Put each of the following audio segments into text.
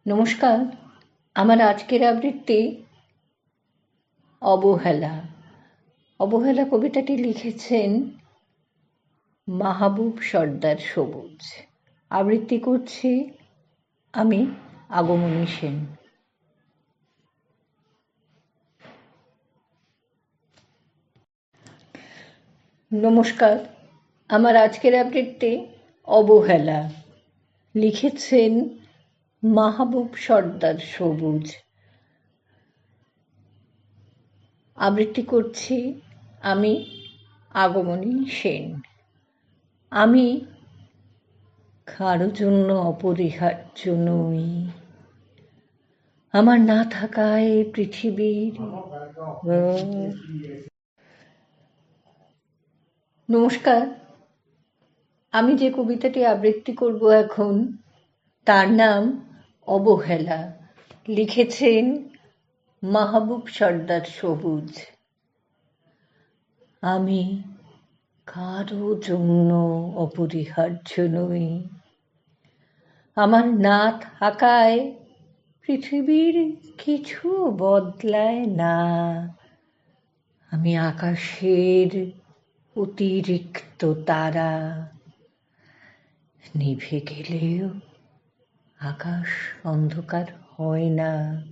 নমস্কার। আমার আজকের আবৃত্তি অবহেলা। অবহেলা কবিতাটি লিখেছেন মাহবুব সর্দার সবুজ। আবৃত্তি করছি আমি, আগমনী সেন। নমস্কার। আমার আজকের আবৃত্তি অবহেলা, লিখেছেন মাহবুব সর্দার সবুজ। আবৃত্তি করছি আমি, আগমনী সেন। আমি কারো জন্য অপরিহার্য নই। আমার না থাকায় পৃথিবীর নমস্কার। আমি যে কবিতাটি আবৃত্তি করব এখন, তার নাম অবহেলা। লিখেছেন মাহবুব সর্দার সবুজ। আমি কারো জন্য অপরিহার্য নই। আমার না থাকায় পৃথিবীর কিছু বদলায় না। আমি আকাশের অতিরিক্ত তারা। নিভে গেলেও আকাশ অন্ধকার হয় না।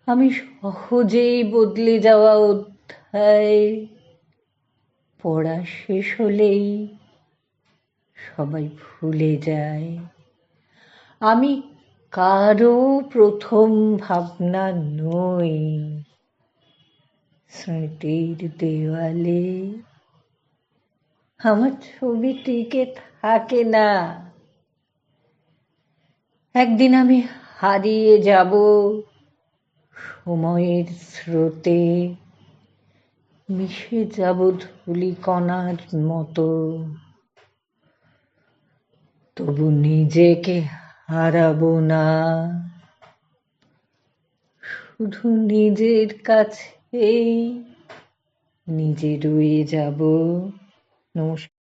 আমি সহজেই বদলে যাওয়া অধ্যায়। পড়া শেষ হলেই সবাই ভুলে যায়। আমি কারো প্রথম ভাবনা নই। স্মৃতির দেওয়ালে আমার ছবি টিকে থাকে না। একদিন আমি হারিয়ে যাব সময়ের স্রোতে, মিশে যাব ধূলিকণার মতো। তবু নিজেকে হারাবো না। শুধু নিজের কাছেই নিজে রয়ে যাব। নমস্কার।